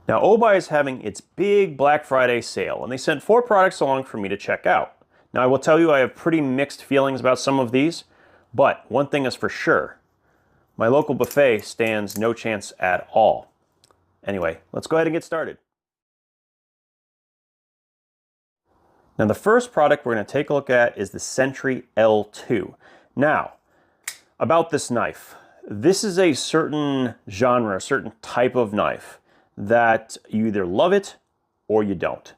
Now, Obuy is having its big Black Friday sale, and they sent 4 products along for me to check out. Now, I will tell you I have pretty mixed feelings about some of these, but one thing is for sure, my local buffet stands no chance at all. Anyway, let's go ahead and get started. Now, the first product we're going to take a look at is the Sentry L2. Now, about this knife. This is a certain genre, a certain type of knife that you either love it or you don't.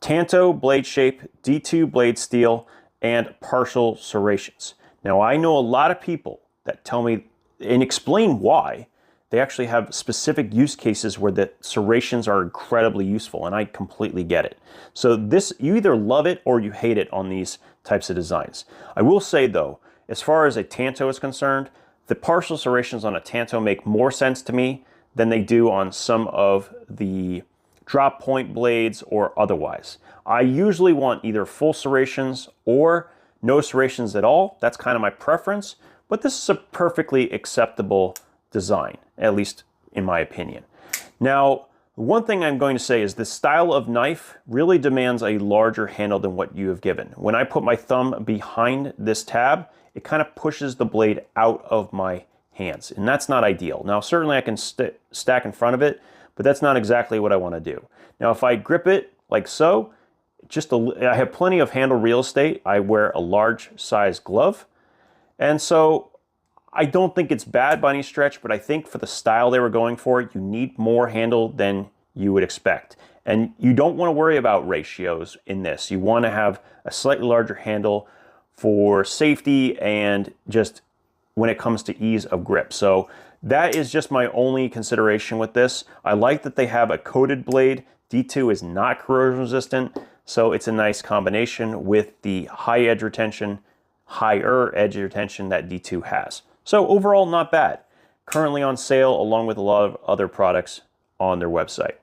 Tanto blade shape, D2 blade steel, and partial serrations. Now, I know a lot of people that tell me and explain why they actually have specific use cases where the serrations are incredibly useful, and I completely get it. So this, you either love it or you hate it on these types of designs. I will say though, as far as a Tanto is concerned, the partial serrations on a Tanto make more sense to me than they do on some of the drop point blades or otherwise. I usually want either full serrations or no serrations at all. That's kind of my preference, but this is a perfectly acceptable design, at least in my opinion. Now, one thing I'm going to say is the style of knife really demands a larger handle than what you have given. When I put my thumb behind this tab, it kind of pushes the blade out of my hands, and that's not ideal. Now, certainly I can stack in front of it, but that's not exactly what I want to do. Now, if I grip it like so, I have plenty of handle real estate. I wear a large size glove, and so I don't think it's bad by any stretch, but I think for the style they were going for, you need more handle than you would expect. And you don't want to worry about ratios in this. You want to have a slightly larger handle for safety and just when it comes to ease of grip. So that is just my only consideration with this. I like that they have a coated blade. D2 is not corrosion resistant, so it's a nice combination with the higher edge retention that D2 has. So overall, not bad. Currently on sale along with a lot of other products on their website.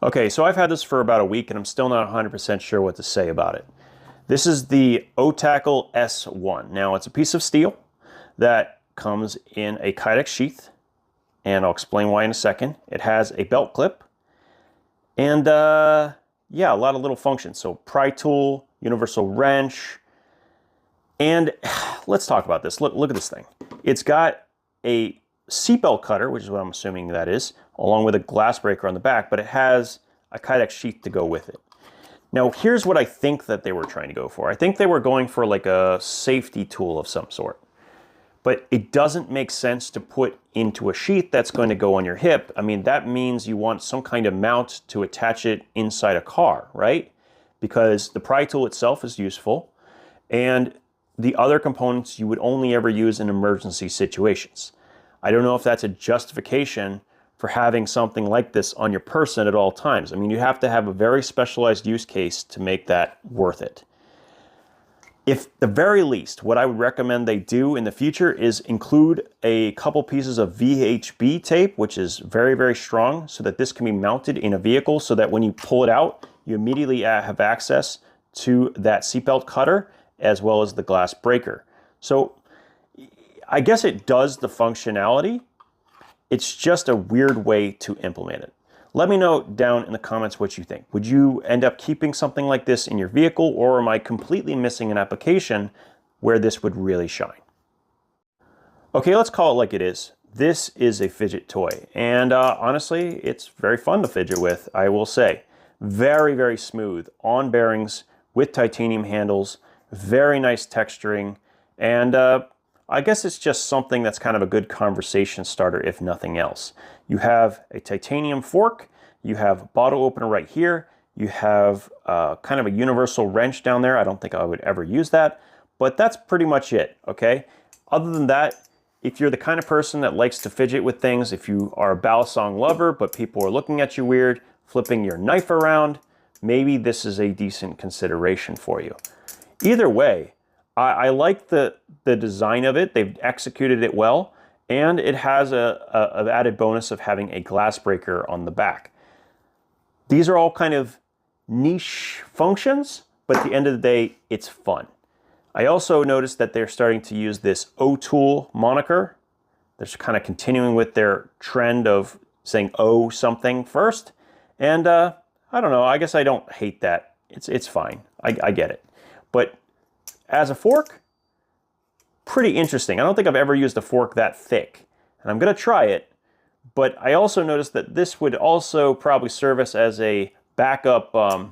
Okay, so I've had this for about a week and I'm still not 100% sure what to say about it. This is the O-Tackle S1. Now, it's a piece of steel that comes in a Kydex sheath, and I'll explain why in a second. It has a belt clip, and yeah, a lot of little functions. So pry tool, universal wrench, and let's talk about this. Look at this thing. It's got a seatbelt cutter, which is what I'm assuming that is, along with a glass breaker on the back, but it has a Kydex sheath to go with it. Now, here's what I think that they were trying to go for. I think they were going for like a safety tool of some sort. But it doesn't make sense to put into a sheath that's going to go on your hip. I mean, that means you want some kind of mount to attach it inside a car, right? Because the pry tool itself is useful, and the other components you would only ever use in emergency situations. I don't know if that's a justification for having something like this on your person at all times. I mean, you have to have a very specialized use case to make that worth it. If the very least, what I would recommend they do in the future is include a couple pieces of VHB tape, which is very, very strong, so that this can be mounted in a vehicle so that when you pull it out, you immediately have access to that seatbelt cutter as well as the glass breaker. So I guess it does the functionality. It's just a weird way to implement it. Let me know down in the comments what you think. Would you end up keeping something like this in your vehicle, or am I completely missing an application where this would really shine? Okay, let's call it like it is. This is a fidget toy, and honestly, it's very fun to fidget with, I will say. Very, very smooth on bearings with titanium handles, very nice texturing, and I guess it's just something that's kind of a good conversation starter, if nothing else. You have a titanium fork, you have a bottle opener right here, you have kind of a universal wrench down there. I don't think I would ever use that, but that's pretty much it, okay? Other than that, if you're the kind of person that likes to fidget with things, if you are a balisong lover, but people are looking at you weird, flipping your knife around, maybe this is a decent consideration for you. Either way, I like the design of it. They've executed it well, and it has an added bonus of having a glass breaker on the back. These are all kind of niche functions, but at the end of the day, it's fun. I also noticed that they're starting to use this O-Tool moniker. They're kind of continuing with their trend of saying O something first. And I don't know, I guess I don't hate that. It's fine, I get it. But as a fork, pretty interesting. I don't think I've ever used a fork that thick, and I'm gonna try it, but I also noticed that this would also probably serve us as a backup, I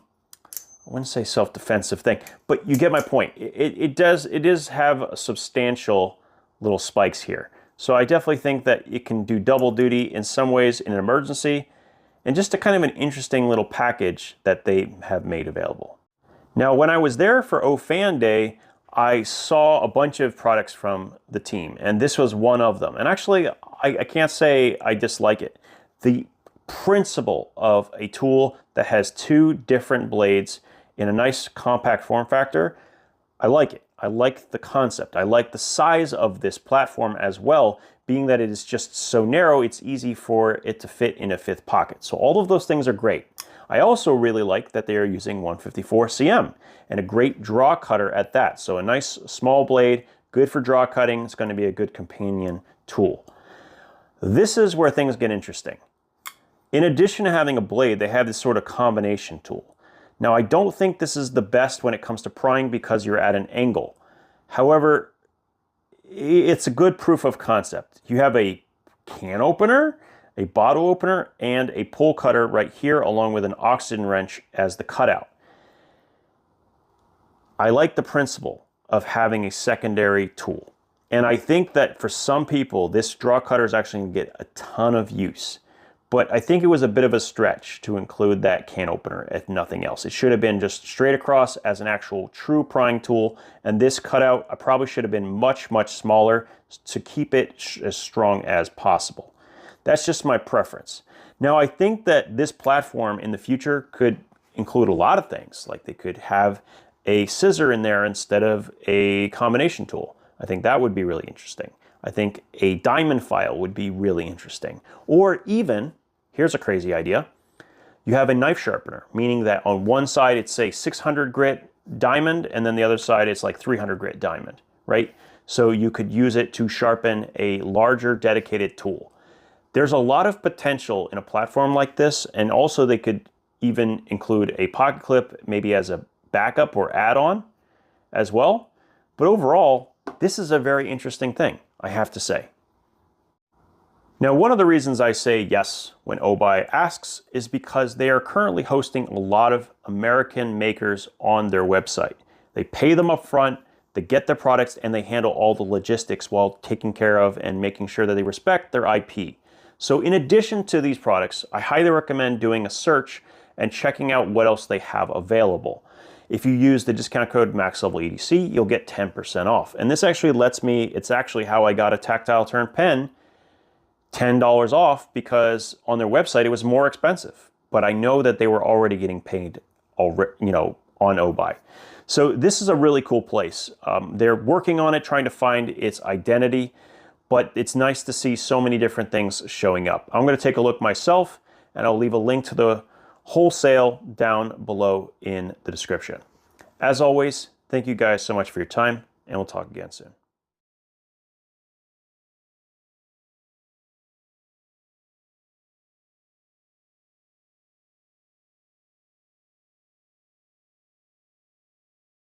wouldn't say self-defensive thing, but you get my point. It does have a substantial little spikes here. So I definitely think that it can do double duty in some ways in an emergency, and just a kind of an interesting little package that they have made available. Now, when I was there for OFan Day, I saw a bunch of products from the team, and this was one of them. And actually, I can't say I dislike it. The principle of a tool that has two different blades in a nice compact form factor, I like it. I like the concept. I like the size of this platform as well, being that it is just so narrow, it's easy for it to fit in a fifth pocket. So all of those things are great. I also really like that they are using 154 cm and a great draw cutter at that. So a nice small blade, good for draw cutting. It's going to be a good companion tool. This is where things get interesting. In addition to having a blade, they have this sort of combination tool. Now, I don't think this is the best when it comes to prying because you're at an angle. However, it's a good proof of concept. You have a can opener, a bottle opener, and a pull cutter right here, along with an oxygen wrench as the cutout. I like the principle of having a secondary tool. And I think that for some people, this draw cutter is actually going to get a ton of use. But I think it was a bit of a stretch to include that can opener, if nothing else. It should have been just straight across as an actual true prying tool. And this cutout, I probably should have been much, much smaller to keep it as strong as possible. That's just my preference. Now, I think that this platform in the future could include a lot of things. Like they could have a scissor in there instead of a combination tool. I think that would be really interesting. I think a diamond file would be really interesting. Or even, here's a crazy idea, you have a knife sharpener, meaning that on one side it's say 600 grit diamond, and then the other side it's like 300 grit diamond, right? So you could use it to sharpen a larger dedicated tool. There's a lot of potential in a platform like this, and also they could even include a pocket clip, maybe as a backup or add-on as well. But overall, this is a very interesting thing, I have to say. Now, one of the reasons I say yes when Obuy asks is because they are currently hosting a lot of American makers on their website. They pay them up front, they get their products, and they handle all the logistics while taking care of and making sure that they respect their IP. So in addition to these products, I highly recommend doing a search and checking out what else they have available. If you use the discount code MaxLvledc, you'll get 10% off. And this actually lets me, it's actually how I got a tactile turn pen, $10 off, because on their website it was more expensive. But I know that they were already getting paid, on Obuy. So this is a really cool place. They're working on it, trying to find its identity, but it's nice to see so many different things showing up. I'm going to take a look myself, and I'll leave a link to the wholesale down below in the description. As always, thank you guys so much for your time, and we'll talk again soon.